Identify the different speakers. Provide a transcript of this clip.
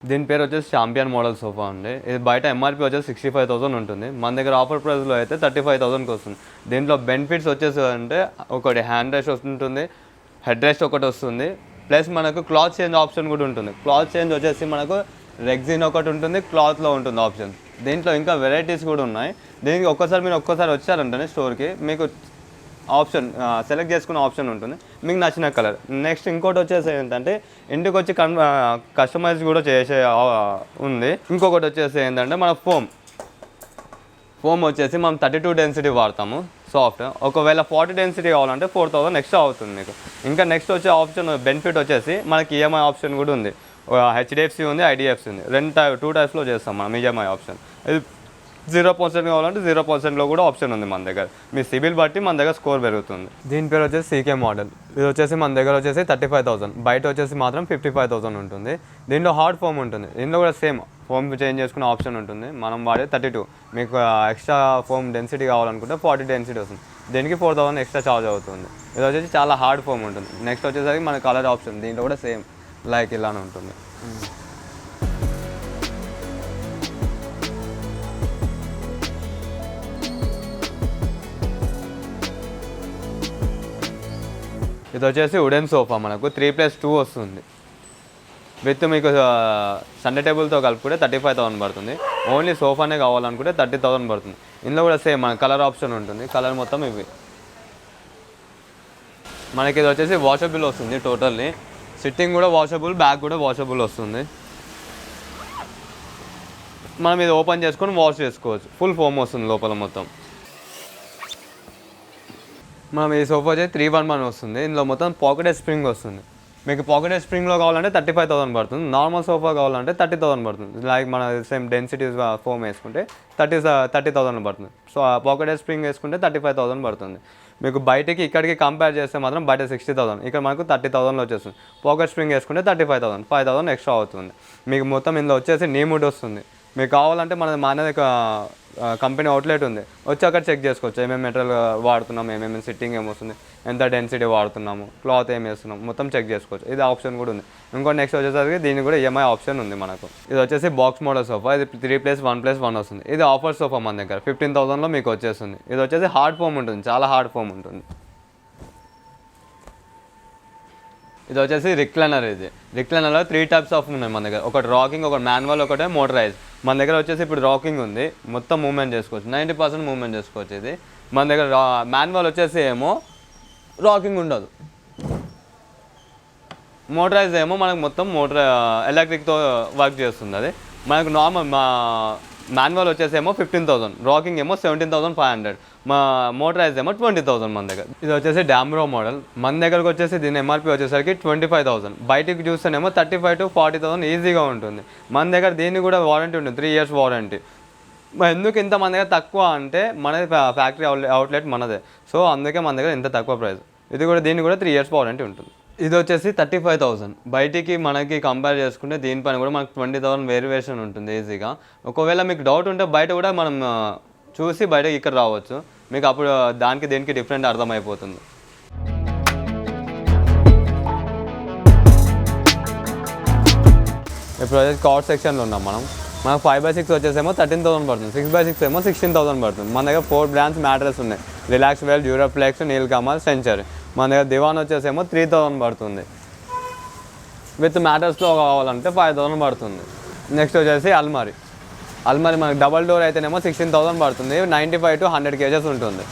Speaker 1: దీని పేరు వచ్చేసి ఛాంపియన్ మోడల్ సోఫా అండి. ఇది బయట ఎంఆర్పీ వచ్చేసి 65,000 ఉంటుంది. మన దగ్గర ఆఫర్ ప్రైస్లో అయితే 35,000కి వస్తుంది. దీంట్లో బెనిఫిట్స్ వచ్చేసి అంటే ఒకటి హ్యాండ్ రెస్ట్ ఉంటుంది, హెడ్ రెస్ట్ ఒకటి వస్తుంది, ప్లస్ మనకు క్లాత్ చేంజ్ ఆప్షన్ కూడా ఉంటుంది. క్లాత్ చేంజ్ వచ్చేసి మనకు రెగ్జిన్ ఒకటి ఉంటుంది, క్లాత్లో ఉంటుంది ఆప్షన్. దీంట్లో ఇంకా వెరైటీస్ కూడా ఉన్నాయి. దీనికి ఒక్కసారి వచ్చారంటే స్టోర్కి మీకు ఆప్షన్ సెలెక్ట్ చేసుకునే ఆప్షన్ ఉంటుంది, మీకు నచ్చిన కలర్. నెక్స్ట్ ఇంకోటి వచ్చేసి ఏంటంటే ఇంటికి వచ్చి కస్టమైజ్ కూడా చేసే ఉంది. ఇంకొకటి వచ్చేసి ఏంటంటే మన ఫోమ్ వచ్చేసి మనం 32 డెన్సిటీ వాడతాము సాఫ్ట్. ఒకవేళ 40 డెన్సిటీ కావాలంటే 4,000 ఎక్స్ట్రా అవుతుంది మీకు. ఇంకా నెక్స్ట్ వచ్చే ఆప్షన్ బెనిఫిట్ వచ్చేసి మనకి ఈఎంఐ ఆప్షన్ కూడా ఉంది. హెచ్డిఎఫ్సి ఉంది, ఐడిఎఫ్సి ఉంది. 2 టైప్స్లో చేస్తాం మనం ఈఎంఐ ఆప్షన్. ఇది 0% కావాలంటే 0%లో కూడా ఆప్షన్ ఉంది మన దగ్గర. మీ సిబిల్ బట్టి మన దగ్గర స్కోర్ పెరుగుతుంది. దీని పేరు వచ్చేసి సీకే మోడల్. ఇది వచ్చేసి మన దగ్గర వచ్చేసి 35,000, బయట వచ్చేసి మాత్రం 55,000 ఉంటుంది. దీంట్లో హార్డ్ ఫోమ్ ఉంటుంది. దీంట్లో కూడా సేమ్ ఫోమ్ చేంజ్ చేసుకునే ఆప్షన్ ఉంటుంది. మనం వాడే 32, మీకు ఎక్స్ట్రా ఫోమ్ డెన్సిటీ కావాలనుకుంటే 40 డెన్సిటీ వస్తుంది. దీనికి 4,000 ఎక్స్ట్రా ఛార్జ్ అవుతుంది. ఇది వచ్చేసి చాలా హార్డ్ ఫోమ్ ఉంటుంది. నెక్స్ట్ వచ్చేసరికి మన కలర్ ఆప్షన్, దీంట్లో కూడా సేమ్ లైక్ ఇలానే ఉంటుంది. ఇది వచ్చేసి వుడెన్ సోఫా, మనకు 3+2 వస్తుంది. విత్ మీకు సండే టేబుల్తో కలుపుకుంటే 35,000 పడుతుంది. ఓన్లీ సోఫానే కావాలనుకుంటే 30,000 పడుతుంది. ఇందులో కూడా సేమ్ మన కలర్ ఆప్షన్ ఉంటుంది. కలర్ మొత్తం ఇవి. మనకి ఇది వచ్చేసి వాషబుల్ వస్తుంది. టోటల్లీ సిట్టింగ్ కూడా వాషబుల్, బ్యాక్ కూడా వాషబుల్ వస్తుంది. మనం ఇది ఓపెన్ చేసుకొని వాష్ చేసుకోవచ్చు. ఫుల్ ఫోమ్ వస్తుంది లోపల మొత్తం. మనం ఈ సోఫా వచ్చి 311 వస్తుంది. ఇందులో మొత్తం పాకెట్ స్ప్రింగ్ వస్తుంది. మీకు పాకెట్ స్ప్రింగ్లో కావాలంటే 35,000 పడుతుంది. నార్మల్ సోఫా కావాలంటే 30,000 పడుతుంది. లైక్ మన సేమ్ డెన్సిటీ ఫోమ్ వేసుకుంటే 30,000 పడుతుంది. సో పాకెట్ స్ప్రింగ్ వేసుకుంటే 35,000 పడుతుంది. మీకు బయటికి ఇక్కడికి కంపేర్ చేస్తే మాత్రం బయట 60,000, ఇక్కడ మనకు 30,000లో వచ్చేస్తుంది. పాకెట్ స్ప్రింగ్ వేసుకుంటే 35,000, 5,000 ఎక్స్ట్రా అవుతుంది. మీకు మొత్తం ఇందులో వచ్చేసి నీముడ్ వస్తుంది. మీకు కావాలంటే మనది కంపెనీ అవుట్లెట్ ఉంది, వచ్చి అక్కడ చెక్ చేసుకోవచ్చు. ఏమేమి మెటీరియల్ వాడుతున్నాము, ఏమేమి సిట్టింగ్ ఏమొస్తుంది, ఎంత డెన్సిటీ వాడుతున్నాము, క్లాత్ ఏం వేస్తున్నాం, మొత్తం చెక్ చేసుకోవచ్చు. ఇది ఆప్షన్ కూడా ఉంది. ఇంకో నెక్స్ట్ వచ్చేసరికి దీనికి కూడా ఈఎంఐ ఆప్షన్ ఉంది మనకు. ఇది వచ్చేసి బాక్స్ మోడల్ సోఫా. ఇది 3+1+1 వస్తుంది. ఇది ఆఫర్ సోఫా మన దగ్గర 15,000లో మీకు వచ్చేస్తుంది. ఇది వచ్చేసి హార్డ్ ఫోమ్ ఉంటుంది, చాలా హార్డ్ ఫోమ్ ఉంటుంది. ఇది వచ్చేసి రిక్లైనర్. ఇది రిక్లైనర్లో 3 టైప్స్ ఆఫ్ ఉన్నాయి మన దగ్గర. ఒకటి రాకింగ్, ఒకటి మాన్యువల్, ఒకటే మోటరైజ్. మన దగ్గర వచ్చేసి ఇప్పుడు రాకింగ్ ఉంది, మొత్తం మూవ్మెంట్ చేసుకోవచ్చు, 90% మూవ్మెంట్ చేసుకోవచ్చు. ఇది మన దగ్గర మాన్యువల్ వచ్చేసి ఏమో రాకింగ్ ఉండదు, మోటరైజ్ ఏమో మనకు మొత్తం ఎలక్ట్రిక్తో వర్క్ చేస్తుంది. అది మనకు నార్మల్ మాన్యువల్ వచ్చేసి ఏమో 15,000, రాకింగ్ ఏమో 17,500, మా మోటరైజ్ ఏమో 20,000 మన దగ్గర. ఇది వచ్చేసి డామ్రో మోడల్. మన దగ్గరకు వచ్చేసి దీని ఎంఆర్పీ వచ్చేసరికి 25,000. బయటికి చూస్తేనేమో 35,000 to 40,000 ఈజీగా ఉంటుంది. మన దగ్గర దీన్ని కూడా వారంటీ ఉంటుంది, 3 years వారంటీ. ఎందుకు ఇంత మన దగ్గర తక్కువ అంటే మనది ఫ్యాక్టరీ అవుట్లెట్ మనదే, సో అందుకే మన దగ్గర ఇంత తక్కువ ప్రైస్. దీన్ని కూడా 3 years వారంటీ ఉంటుంది. ఇది వచ్చేసి 35,000. బయటికి మనకి కంపేర్ చేసుకుంటే దీనిపైన కూడా మనకు 20,000 వేరియేషన్ ఉంటుంది ఈజీగా. ఒకవేళ మీకు డౌట్ ఉంటే బయట కూడా మనం చూసి బయట ఇక్కడ రావచ్చు, మీకు అప్పుడు దానికి దీనికి డిఫరెంట్ అర్థమైపోతుంది. ఇప్పుడు వచ్చేసి కార్డ్ సెక్షన్లో ఉన్నాం మనం. మనకు 5x6 వచ్చేసేమో 13,000 పడుతుంది, 6x6 ఏమో 16,000 పడుతుంది. మన దగ్గర 4 బ్రాండ్స్ మ్యాట్రెస్ ఉన్నాయి, రిలాక్స్ వెల్, డ్యూరాఫ్లెక్స్, నీల్కమల్, సెంచరీ. మన దగ్గర దివాన్ వచ్చేసేమో 3,000 పడుతుంది. విత్ మ్యాటర్స్లో కావాలంటే 5,000 పడుతుంది. నెక్స్ట్ వచ్చేసి అల్మారీ మనకు డబల్ డోర్ అయితేనేమో 16,000 పడుతుంది, 95 to 100 kgs ఉంటుంది.